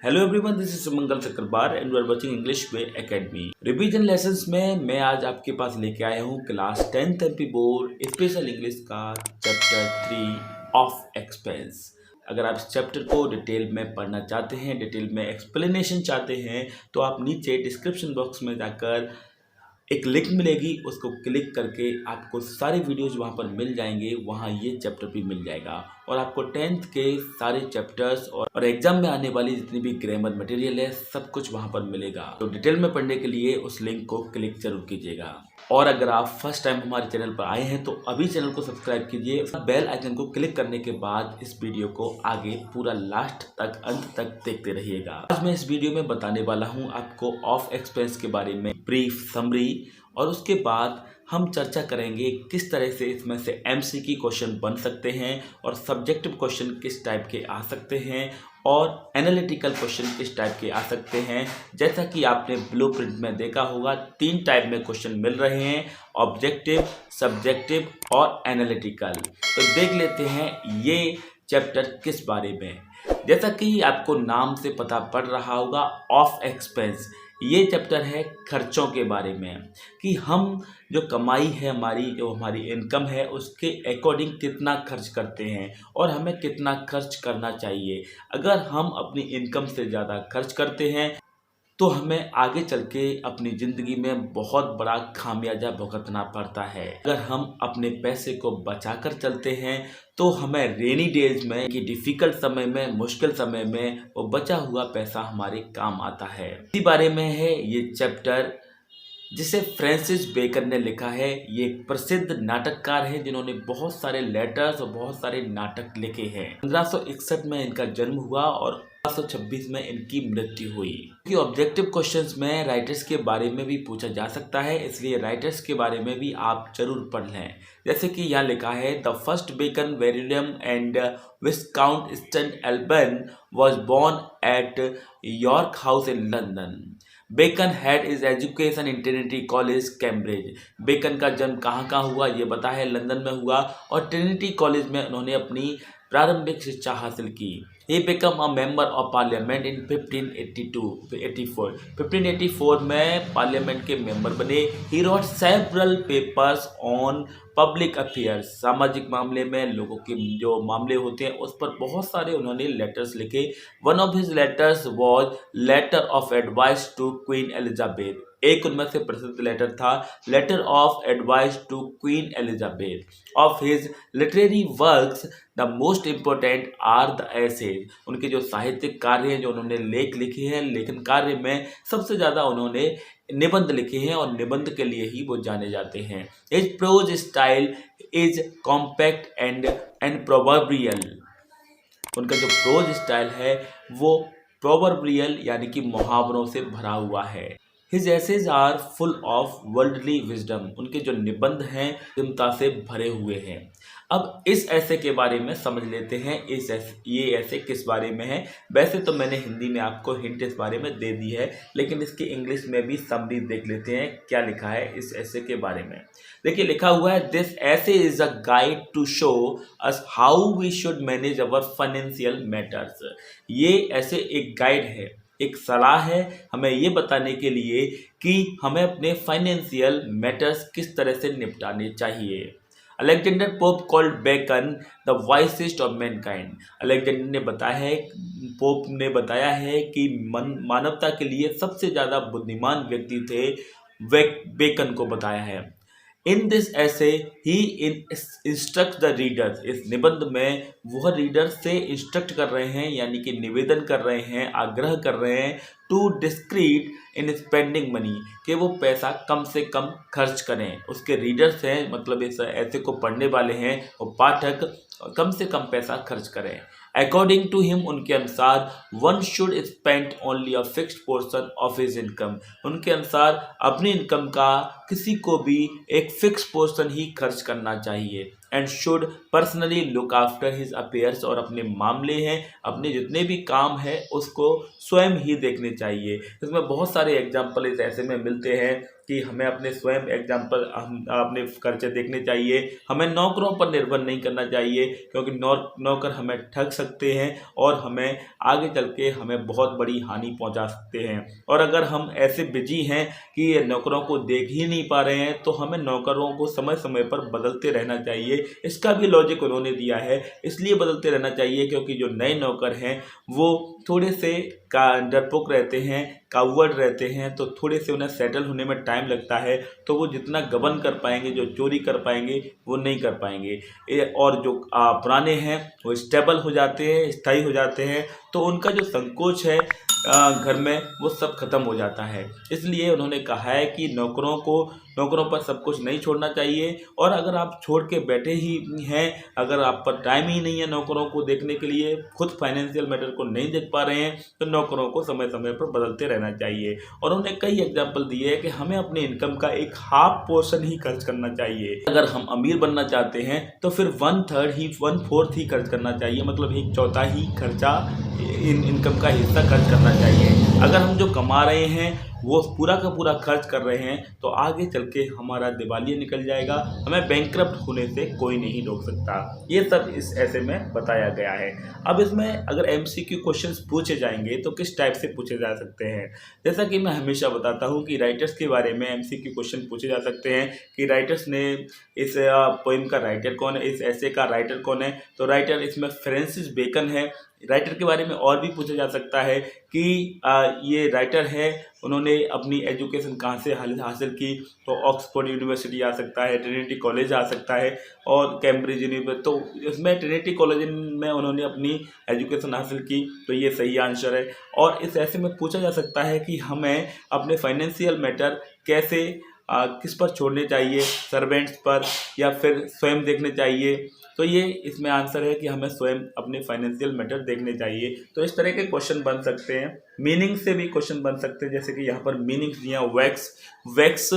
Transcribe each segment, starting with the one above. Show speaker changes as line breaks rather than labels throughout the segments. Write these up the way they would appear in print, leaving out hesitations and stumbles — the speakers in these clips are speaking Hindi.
Hello everyone, this is Sumangal Chakraborty and you are watching English Way Academy. Revision lessons में मैं आज आपके पास लेके आया हूँ class 10th MP board special English का चैप्टर 3 ऑफ एक्सपेंस। अगर आप इस चैप्टर को डिटेल में पढ़ना चाहते हैं, डिटेल में एक्सप्लेनेशन चाहते हैं, तो आप नीचे डिस्क्रिप्शन बॉक्स में जाकर एक लिंक मिलेगी, उसको क्लिक करके आपको सारे वीडियोज वहाँ पर मिल जाएंगे। वहाँ ये चैप्टर भी मिल जाएगा और आपको 10th के सारे चैप्टर्स और एग्जाम में आने वाली जितनी भी ग्रामर मटेरियल है सब कुछ वहाँ पर मिलेगा। तो डिटेल में पढ़ने के लिए उस लिंक को क्लिक जरूर कीजिएगा। और अगर आप फर्स्ट टाइम हमारे चैनल पर आए हैं तो अभी चैनल को सब्सक्राइब कीजिए, बेल आइकन को क्लिक करने के बाद इस वीडियो को आगे पूरा लास्ट तक अंत तक देखते रहिएगा। आज मैं इस वीडियो में बताने वाला हूँ आपको ऑफ एक्सपेंस के बारे में ब्रीफ समरी, और उसके बाद हम चर्चा करेंगे किस तरह से इसमें से एमसीक्यू क्वेश्चन बन सकते हैं और सब्जेक्टिव क्वेश्चन किस टाइप के आ सकते हैं और एनालिटिकल क्वेश्चन किस टाइप के आ सकते हैं। जैसा कि आपने ब्लूप्रिंट में देखा होगा 3 टाइप में क्वेश्चन मिल रहे हैं, ऑब्जेक्टिव, सब्जेक्टिव और एनालिटिकल। तो देख लेते हैं ये चैप्टर किस बारे में। जैसा कि आपको नाम से पता पड़ रहा होगा, ऑफ एक्सपेंस ये चैप्टर है खर्चों के बारे में, कि हम जो कमाई है जो हमारी इनकम है उसके अकॉर्डिंग कितना खर्च करते हैं और हमें कितना खर्च करना चाहिए। अगर हम अपनी इनकम से ज़्यादा खर्च करते हैं तो हमें आगे चल के अपनी ज़िंदगी में बहुत बड़ा खामियाजा भुगतना पड़ता है। अगर हम अपने पैसे को बचाकर चलते हैं तो हमें रेनी डेज में कि डिफ़िकल्ट समय में, मुश्किल समय में वो बचा हुआ पैसा हमारे काम आता है। इसी बारे में है ये चैप्टर, जिसे फ्रांसिस बेकन ने लिखा है। ये एक प्रसिद्ध नाटककार हैं जिन्होंने बहुत सारे लेटर्स और बहुत सारे नाटक लिखे हैं। 1561 में इनका जन्म हुआ और 1826 में इनकी मृत्यु हुई। कि ऑब्जेक्टिव क्वेश्चंस में राइटर्स के बारे में भी पूछा जा सकता है, इसलिए राइटर्स के बारे में भी आप जरूर पढ़ लें। जैसे कि यहाँ लिखा है, the first Bacon Verulam and viscount Saint Alban was born at York House in London. Bacon had his education in Trinity College Cambridge. Bacon का जन्म कहाँ हुआ ये बता है, लंदन में हुआ और ट्रिनिटी कॉलेज में उन्होंने अपनी प्रारंभिक शिक्षा हासिल की। He became a member of parliament in 1584 में पार्लियामेंट के मेंबर बने। He wrote several papers on public affairs, सामाजिक मामले में लोगों के जो मामले होते हैं उस पर बहुत सारे उन्होंने लेटर्स लिखे। One of his letters was letter of advice to Queen Elizabeth. एक उनमें से प्रसिद्ध लेटर था letter of advice to Queen Elizabeth. Of his literary works the most important are the essays. उनके जो साहित्यिक कार्य हैं, जो उन्होंने लेख लिखे हैं, लेखन कार्य में सबसे ज़्यादा उन्होंने निबंध लिखे हैं और निबंध के लिए ही वो जाने जाते हैं। His prose style is compact and proverbial. उनका जो प्रोज स्टाइल है वो प्रोवर्बियल यानी कि मुहावरों से भरा हुआ है। His essays are full of worldly wisdom. उनके जो निबंध हैं चिंता से भरे हुए हैं। अब इस ऐसे के बारे में समझ लेते हैं, ये ऐसे किस बारे में है। वैसे तो मैंने हिंदी में आपको हिंट इस बारे में दे दी है, लेकिन इसकी इंग्लिश में भी समरी देख लेते हैं क्या लिखा है इस ऐसे के बारे में। देखिए लिखा हुआ है, this essay is a guide to show us how we should manage our financial matters. ये ऐसे एक गाइड है, एक सलाह है हमें ये बताने के लिए कि हमें अपने फाइनेंशियल मैटर्स किस तरह से निपटाने चाहिए। Alexander Pope called Bacon the wisest of mankind. Alexander ने बताया है, पोप ने बताया है कि मानवता के लिए सबसे ज़्यादा बुद्धिमान व्यक्ति थे, बेकन को बताया है। इन दिस ऐसे ही इंस्ट्रक्ट द रीडर्स। इस निबंध में वह रीडर से इंस्ट्रक्ट कर रहे हैं यानी कि निवेदन कर रहे हैं, आग्रह कर रहे हैं to discreet in spending money, कि वो पैसा कम से कम खर्च करें। उसके रीडर्स हैं, मतलब इस ऐसे को पढ़ने वाले हैं, वो पाठक कम से कम पैसा खर्च करें। अकॉर्डिंग टू हिम, उनके अनुसार one should spend only a fixed portion of his income. उनके अनुसार अपनी इनकम का किसी को भी एक फिक्स पोर्शन ही खर्च करना चाहिए and should personally look after his affairs, और अपने मामले हैं, अपने जितने भी काम है उसको स्वयं ही देखने चाहिए। इसमें बहुत सारे एग्जाम्पल इस ऐसे में मिलते हैं कि हमें अपने स्वयं एग्जाम्पल हम अपने खर्चे देखने चाहिए। हमें नौकरों पर निर्भर नहीं करना चाहिए, क्योंकि नौकर हमें ठग सकते हैं और हमें आगे चल के हमें बहुत बड़ी हानि पहुंचा सकते हैं। और अगर हम ऐसे बिजी हैं कि नौकरों को देख ही नहीं पा रहे हैं, तो हमें नौकरों को समय समय पर बदलते रहना चाहिए। इसका भी लॉजिक उन्होंने दिया है, इसलिए बदलते रहना चाहिए क्योंकि जो नए नौकर हैं वो थोड़े से डरपोक रहते हैं, कावर्ड रहते हैं, तो थोड़े से उन्हें सेटल होने में टाइम लगता है। तो वो जितना गबन कर पाएंगे, जो चोरी कर पाएंगे, वो नहीं कर पाएंगे। और जो पुराने हैं वो स्टेबल हो जाते हैं, स्थायी हो जाते हैं, तो उनका जो संकोच है घर में वो सब खत्म हो जाता है। इसलिए उन्होंने कहा है कि नौकरों पर सब कुछ नहीं छोड़ना चाहिए। और अगर आप छोड़ के बैठे ही हैं, अगर आप पर टाइम ही नहीं है नौकरों को देखने के लिए, खुद फाइनेंशियल मैटर को नहीं देख पा रहे हैं, तो नौकरों को समय समय पर बदलते रहना चाहिए। और उन्होंने कई एग्जाम्पल दिए हैं कि हमें अपने इनकम का एक हाफ पोर्शन ही खर्च करना चाहिए। अगर हम अमीर बनना चाहते हैं तो फिर 1/4 ही खर्च करना चाहिए, मतलब 1/4 ही खर्चा इनकम का हिस्सा खर्च करना चाहिए। अगर हम जो कमा रहे हैं वो पूरा का पूरा खर्च कर रहे हैं, तो आगे चल के हमारा दिवालिया निकल जाएगा, हमें बैंकक्रप्ट होने से कोई नहीं रोक सकता। ये सब इस ऐसे में बताया गया है। अब इसमें अगर MCQ क्वेश्चंस पूछे जाएंगे तो किस टाइप से पूछे जा सकते हैं। जैसा कि मैं हमेशा बताता हूँ कि राइटर्स के बारे में MCQ क्वेश्चन पूछे जा सकते हैं कि राइटर्स ने इस पोइम का राइटर कौन है, इस ऐसे का राइटर कौन है। तो राइटर इसमें फ्रांसिस बेकन है। राइटर के बारे में और भी पूछा जा सकता है कि ये राइटर है, उन्होंने अपनी एजुकेशन कहाँ से हासिल की। तो ऑक्सफोर्ड यूनिवर्सिटी आ सकता है, ट्रिनिटी कॉलेज आ सकता है और कैम्ब्रिज यूनिवर्सिटी। तो इसमें ट्रिनिटी कॉलेज में उन्होंने अपनी एजुकेशन हासिल की, तो ये सही आंसर है। और इस ऐसे में पूछा जा सकता है कि हमें अपने फाइनेंशियल मैटर कैसे किस पर छोड़ने चाहिए, सर्वेंट्स पर या फिर स्वयं देखने चाहिए। तो ये इसमें आंसर है कि हमें स्वयं अपने फाइनेंशियल मैटर देखने चाहिए। तो इस तरह के क्वेश्चन बन सकते हैं। मीनिंग से भी क्वेश्चन बन सकते हैं, जैसे कि यहाँ पर मीनिंग्स दिया वैक्स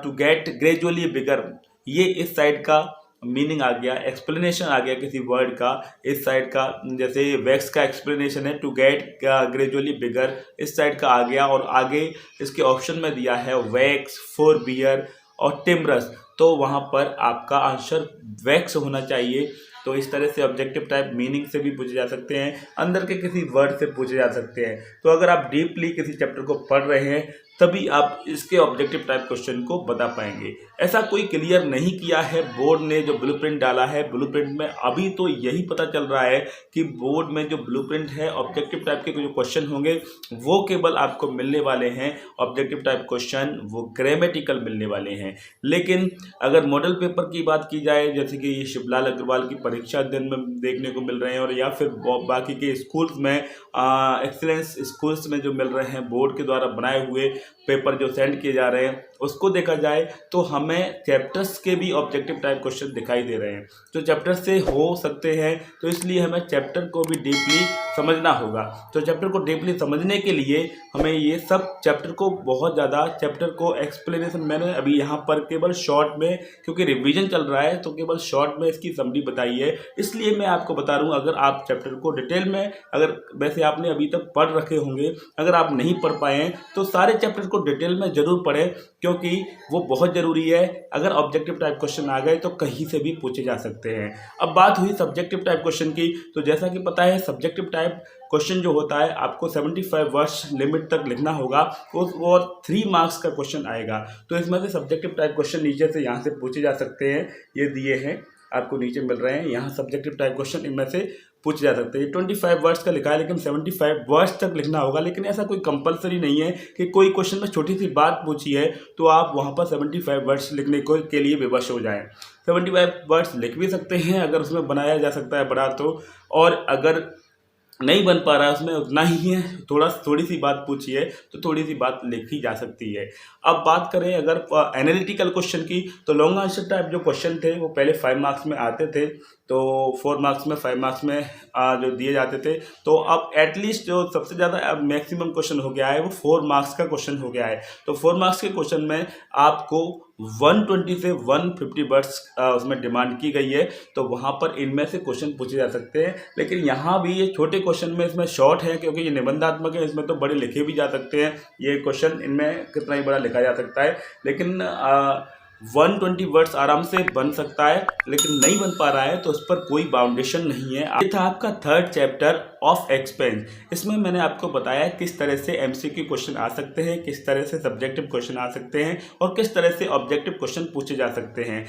टू गेट ग्रेजुअली बिगर, ये इस साइड का मीनिंग आ गया, एक्सप्लेनेशन आ गया किसी वर्ड का इस साइड का। जैसे वैक्स का एक्सप्लेनेशन है टू गेट ग्रेजुअली बिगर, इस साइड का आ गया। और आगे इसके ऑप्शन में दिया है वैक्स, फॉर बियर और टिम्बरस, तो वहाँ पर आपका आंसर वैक्स होना चाहिए। तो इस तरह से ऑब्जेक्टिव टाइप मीनिंग से भी पूछे जा सकते हैं, अंदर के किसी वर्ड से पूछे जा सकते हैं। तो अगर आप डीपली किसी चैप्टर को पढ़ रहे हैं तभी आप इसके ऑब्जेक्टिव टाइप क्वेश्चन को बता पाएंगे। ऐसा कोई क्लियर नहीं किया है बोर्ड ने, जो ब्लूप्रिंट डाला है ब्लूप्रिंट में अभी तो यही पता चल रहा है कि बोर्ड में जो ब्लूप्रिंट है ऑब्जेक्टिव टाइप के जो क्वेश्चन होंगे वो केवल आपको मिलने वाले हैं ऑब्जेक्टिव टाइप क्वेश्चन, वो ग्रामेटिकल मिलने वाले हैं। लेकिन अगर मॉडल पेपर की बात की जाए, जैसे कि ये शिवलाल अग्रवाल की परीक्षा अध्ययन में देखने को मिल रहे हैं और या फिर बाकी के स्कूल्स में एक्सीलेंस स्कूल्स में जो मिल रहे हैं बोर्ड के द्वारा बनाए हुए पेपर जो सेंड किए जा रहे हैं, उसको देखा जाए तो हमें चैप्टर्स के भी ऑब्जेक्टिव टाइप क्वेश्चन दिखाई दे रहे हैं। तो चैप्टर से हो सकते हैं, तो इसलिए हमें चैप्टर को भी डीपली समझना होगा। तो चैप्टर को डीपली समझने के लिए हमें ये सब चैप्टर को बहुत ज़्यादा चैप्टर को एक्सप्लेनेशन, मैंने अभी यहाँ पर केवल शॉर्ट में, क्योंकि रिवीजन चल रहा है तो केवल शॉर्ट में इसकी समरी बताई है, इसलिए मैं आपको बता रहा हूँ। अगर आप चैप्टर को डिटेल में, अगर वैसे आपने अभी तक पढ़ रखे होंगे, अगर आप नहीं पढ़ पाए हैं तो सारे चैप्टर को डिटेल में जरूर पढ़ें, क्योंकि वो बहुत ज़रूरी है। अगर ऑब्जेक्टिव टाइप क्वेश्चन आ गए तो कहीं से भी पूछे जा सकते हैं। अब बात हुई सब्जेक्टिव टाइप क्वेश्चन की, तो जैसा कि पता है सब्जेक्टिव टाइप क्वेश्चन जो होता है आपको 75 वर्ड्स लिमिट तक लिखना होगा और 3 मार्क्स का क्वेश्चन आएगा। तो इसमें से सब्जेक्टिव टाइप क्वेश्चन नीचे से यहाँ से पूछे जा सकते हैं, ये दिए हैं आपको नीचे मिल रहे हैं, यहाँ सब्जेक्टिव टाइप क्वेश्चन इनमें से पूछे जा सकते हैं। 25 वर्ड्स का लिखा है लेकिन 75 वर्ड्स तक लिखना होगा। लेकिन ऐसा कोई कंपलसरी नहीं है कि कोई क्वेश्चन में छोटी सी बात पूछी है तो आप वहाँ पर 75 वर्ड्स लिखने के लिए विवश हो जाएं। 75 वर्ड्स लिख भी सकते हैं अगर उसमें बनाया जा सकता है बड़ा तो, और अगर नहीं बन पा रहा है उसमें उतना ही है, थोड़ी सी बात पूछी है तो थोड़ी सी बात लिखी जा सकती है। अब बात करें अगर एनालिटिकल क्वेश्चन की, तो लॉन्ग आंसर टाइप जो क्वेश्चन थे वो पहले 5 मार्क्स में आते थे, तो 4 मार्क्स में 5 मार्क्स में जो दिए जाते थे, तो अब एटलीस्ट जो सबसे ज़्यादा अब मैक्सिमम क्वेश्चन हो गया है वो 4 मार्क्स का क्वेश्चन हो गया है। तो 4 मार्क्स के क्वेश्चन में आपको 120 से 150 वर्ड्स उसमें डिमांड की गई है, तो वहाँ पर इनमें से क्वेश्चन पूछे जा सकते हैं। लेकिन यहाँ भी ये छोटे क्वेश्चन में इसमें शॉर्ट है, क्योंकि ये निबंधात्मक है, इसमें तो बड़े लिखे भी जा सकते हैं। ये क्वेश्चन इनमें कितना ही बड़ा लिखा जा सकता है, लेकिन 120 वर्ड्स आराम से बन सकता है, लेकिन नहीं बन पा रहा है तो उस पर कोई बाउंडेशन नहीं है। ये था आपका थर्ड चैप्टर ऑफ एक्सपेंस। इसमें मैंने आपको बताया किस तरह से एमसीक्यू क्वेश्चन आ सकते हैं, किस तरह से सब्जेक्टिव क्वेश्चन आ सकते हैं और किस तरह से ऑब्जेक्टिव क्वेश्चन पूछे जा सकते हैं।